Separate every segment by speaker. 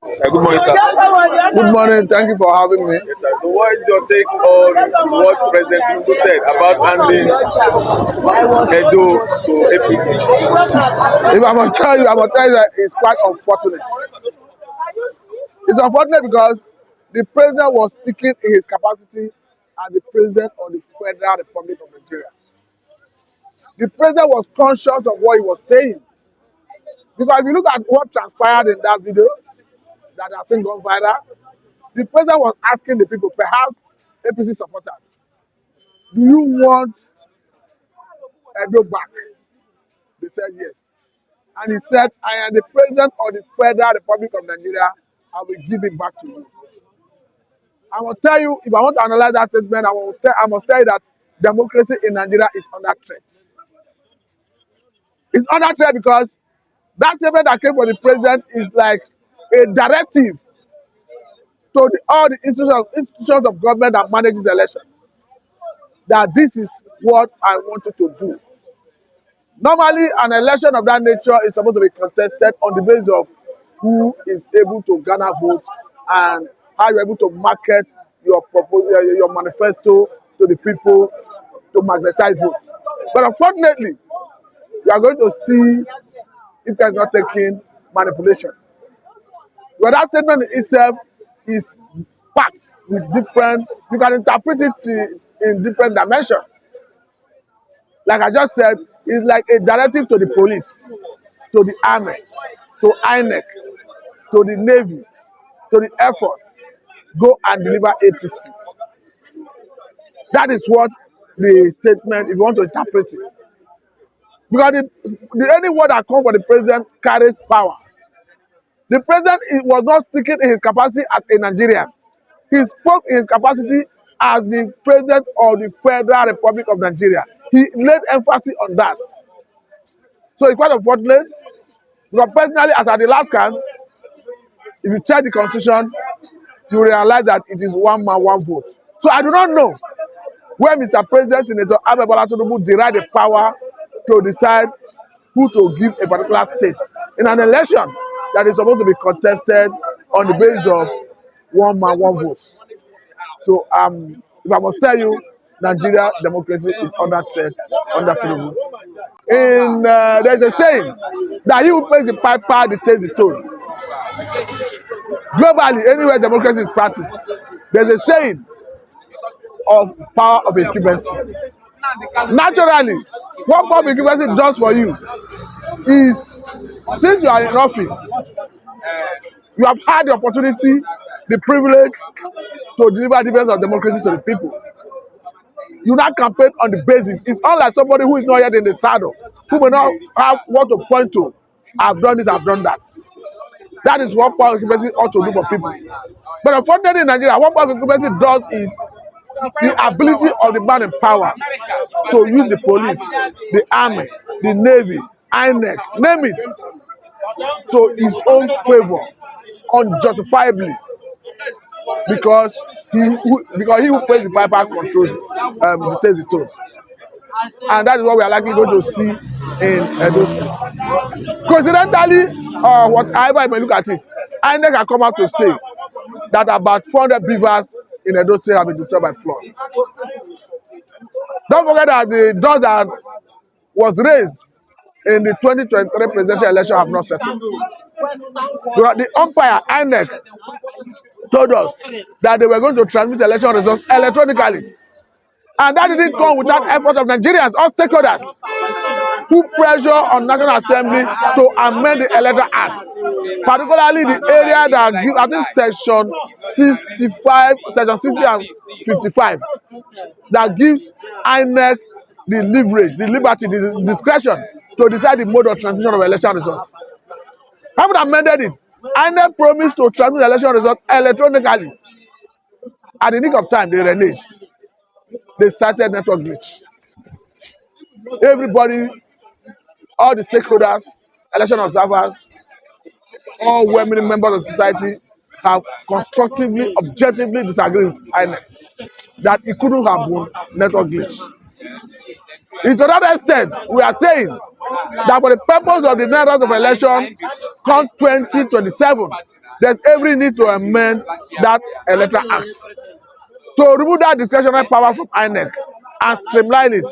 Speaker 1: Good morning, sir.
Speaker 2: Good morning. Thank you for having me.
Speaker 1: Yes, sir. So, what is your take on what President Tinubu said about handing EDO to APC?
Speaker 2: If I'm gonna tell you, that it's quite unfortunate. It's unfortunate because the president was speaking in his capacity as the president of the Federal Republic of Nigeria. The president was conscious of what he was saying. Because if you look at what transpired in that video that has been gone viral, the president was asking the people, perhaps APC supporters, do you want Edo back? They said yes. And he said, I am the president of the Federal Republic of Nigeria. I will give it back to you. I will tell you, if I want to analyze that statement, I must tell you that democracy in Nigeria is under threat. It's under threat because that statement that came from the president is like a directive to all the institutions of government that manages the election. That this is what I want you to do. Normally, an election of that nature is supposed to be contested on the basis of who is able to garner votes and how you're able to market your proposal, your manifesto to the people to magnetize votes. But unfortunately, you are going to see if there's not taking manipulation. But that statement itself is packed with different, you can interpret it in different dimensions. Like I just said, it's like a directive to the police, to the army, to INEC, to the Navy, to the Air Force. Go and deliver APC. That is what the statement, if you want to interpret it. Because any word that comes from the president carries power. The president was not speaking in his capacity as a Nigerian. He spoke in his capacity as the president of the Federal Republic of Nigeria. He laid emphasis on that. So it's quite unfortunate. Because personally, as at the last count, if you check the constitution, you realize that it is one man, one vote. So I do not know where Mr. President Senator Bola Tinubu derived the power to decide who to give a particular state in an election that is supposed to be contested on the basis of one man, one vote. So if I must tell you, Nigeria democracy is under threat under Tinubu. There's a saying that he who pays the piper dictates the tone. Globally, anywhere democracy is practiced, there's a saying of power of incumbency. Naturally, what power of incumbency does for you is, since you are in office, you have had the opportunity, the privilege to deliver the best of democracy to the people. You now campaign on the basis. It's unlike somebody who is not yet in the saddle, who may not have what to point to. I've done this, I've done that. That is what power of incumbency ought to do for people. But unfortunately in Nigeria, what power of incumbency does is the ability of the man in power to use the police, the army, the navy, INEC, name it, to his own favor, unjustifiably, because he who pays the piper controls, dictates the tone. And that is what we are likely going to see in Edo State. Coincidentally, whatever you may look at it, INEC can come out to say that about 400 beavers in Edo State have been destroyed by flood. Don't forget that the dust that was raised in the 2023 presidential election have not settled. Because the umpire, INEC, told us that they were going to transmit election results electronically. And that didn't come without effort of Nigerians, all stakeholders, who pressure on National Assembly to amend the Electoral Act, particularly the area that gives, I think, section 65, section 60 and 55, that gives INEC the leverage, the liberty, the discretion to decide the mode of transmission of election results. Having amended it, INEC promised to transmit the election results electronically. At the nick of time, they reneged. They cited network glitch. Everybody, all the stakeholders, election observers, all well-meaning members of society have constructively, objectively disagreed with INEC that it couldn't have been network glitch. It's to that extent we are saying that for the purpose of the narrative of election come 2027, there's every need to amend that electoral act to remove that discretionary power from INEC and streamline it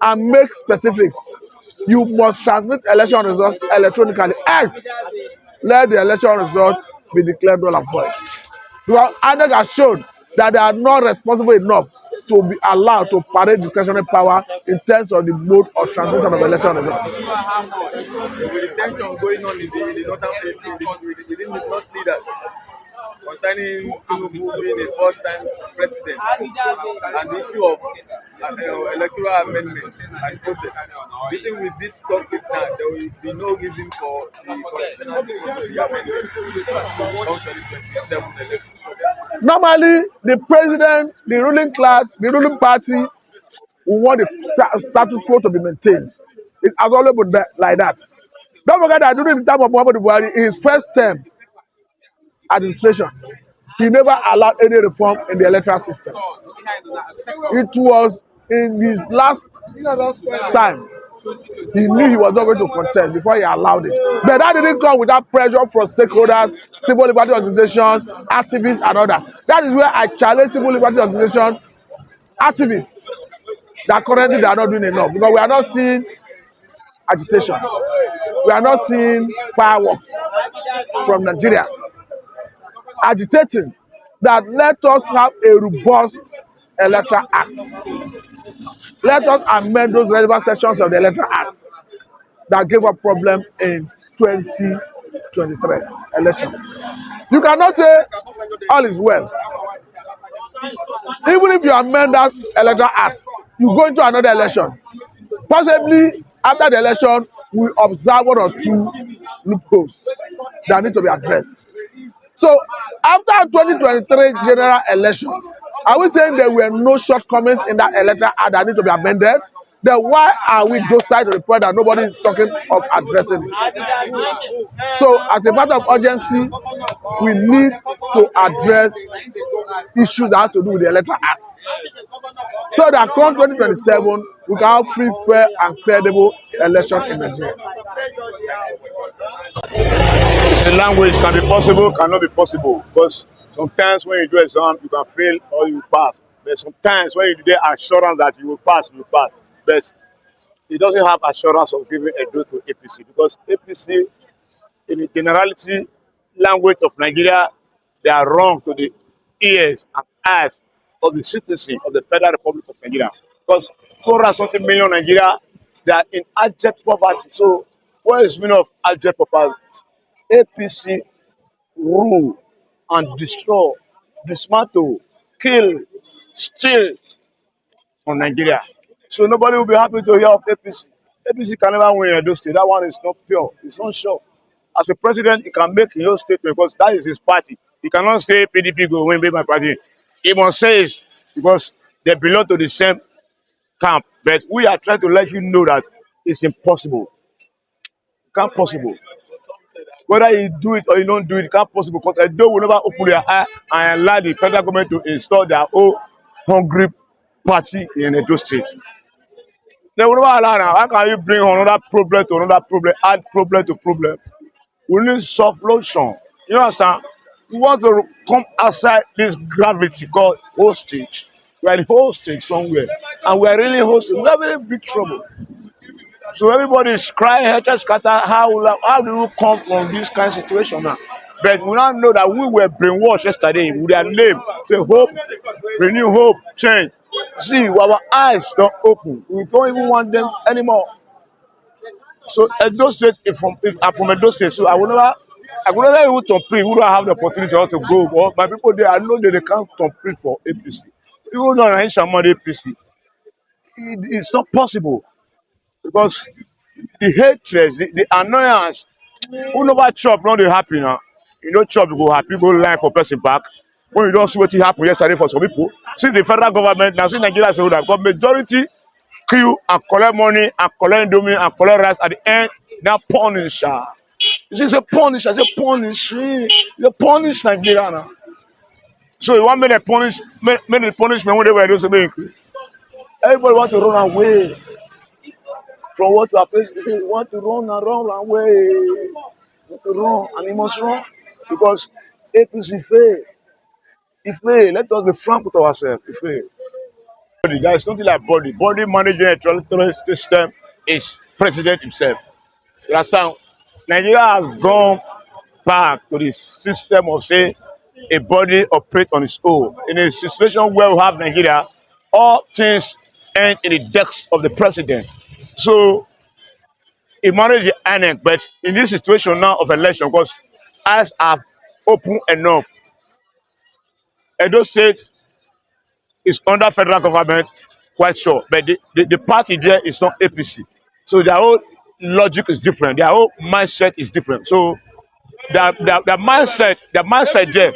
Speaker 2: and make specifics. You must transmit election results electronically. Else, let the election result be declared null and void. Because INEC has shown that they are not responsible enough to be allowed to parade discretionary power in terms of the mode of transmission of election results.
Speaker 1: With the tension going on in the northern within the north leaders concerning Tinubu being a first-time president and the issue of electoral amendments and process. Do you think with this conflict now, there will be no reason for the constitutional dispute to be amended come 2027 elections?
Speaker 2: Normally, the president, the ruling class, the ruling party will want the status quo to be maintained. It has always been like that. Don't forget that during the time of Muhammadu Buhari, in his first term administration, he never allowed any reform in the electoral system. It was in his last time he knew he was not going to contest before he allowed it. But that didn't come without pressure from stakeholders, civil liberty organizations, activists, and others. That is where I challenge civil liberty organizations, activists that currently they are not doing enough, because we are not seeing agitation. We are not seeing fireworks from Nigerians agitating that let us have a robust electoral act. Let us amend those relevant sections of the electoral act that gave a problem in 2023 election. You cannot say all is well. Even if you amend that electoral act, you go into another election. Possibly after the election, we observe one or two loopholes that need to be addressed. So after 2023 general election, are we saying there were no shortcomings in that electoral act that need to be amended? Then why are we docile to the point that nobody is talking of addressing it? So as a matter of urgency, we need to address issues that have to do with the electoral act, so that come 2027 we can have free, fair and credible election in Nigeria.
Speaker 3: It's a language can be possible, cannot be possible. Because sometimes when you do exam, you can fail or you pass. But sometimes when you do the assurance that you will pass, you pass. But it doesn't have assurance of giving a dose to APC, because APC, in the generality language of Nigeria, they are wrong to the ears and eyes of the citizens of the Federal Republic of Nigeria. Because 400 million Nigeria, they are in abject poverty. So what is the meaning of abject poverty? APC rule and destroy, dismantle, kill, steal from Nigeria. So nobody will be happy to hear of APC. APC can never win in Edo State. That one is not pure. It's not sure. As a president, he can make his statement because that is his party. He cannot say PDP go win, be my party. He must say it because they belong to the same camp. But we are trying to let you know that it's impossible. It can't possible. Whether you do it or you don't do it, it can't possible, because Edo will never open their eye and allow the federal government to install their own hungry party in Edo State. They will never allow now. How can you bring another problem to another problem, add problem to problem? We need solution. You understand? We want to come outside this gravity called hostage. We are in hostage somewhere, and we are really hostage. We are very big trouble. So everybody is crying, hatred scatter. How do we come from this kind of situation now? But we now know that we were brainwashed yesterday with their name. Say hope, renew hope, change. See, our eyes don't open. We don't even want them anymore. So Edo State, if I'm from Edo State, so I will never able to pray. We don't have the opportunity to go. But my people there, I know that they can't compete for APC. Even though I ain't APC, it's not possible, because the hatred, the annoyance, who never chop, not dey happy now. You know, chop, you go happy, go line for person back. When you don't see what happened yesterday for some people, see the federal government, now see Nigeria say that got majority queue and collect money and collect indomie and collect rice at the end, now punish. It's a punish, I say punish. It's a punish Nigeria now. So you want me to punish, make the punishment when they were doing something. Everybody want to run away from what you are facing. You say you want to run and run away. You want to run and you must run, because APC fail. It fail. Let us be frank with ourselves. It fail. There is nothing like body. Body managing a electoral system is president himself. You understand? Nigeria has gone back to the system of say a body operate on its own. In a situation where we have Nigeria, all things end in the desk of the president. So he managed the INEC, but in this situation now of election, because eyes are open enough, Edo State is under federal government, quite sure, but the party there is not APC. So their whole logic is different. Their whole mindset is different. So their mindset there,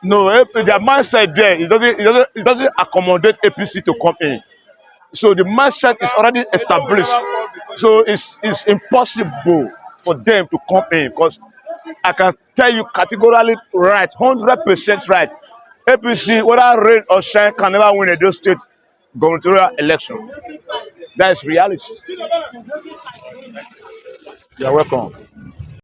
Speaker 3: no, their mindset there, it doesn't accommodate APC to come in. So the mindset is already established. So it's impossible for them to come in because I can tell you categorically right, 100% right. APC, whether rain or shine, can never win a Edo State gubernatorial election. That is reality. You're welcome.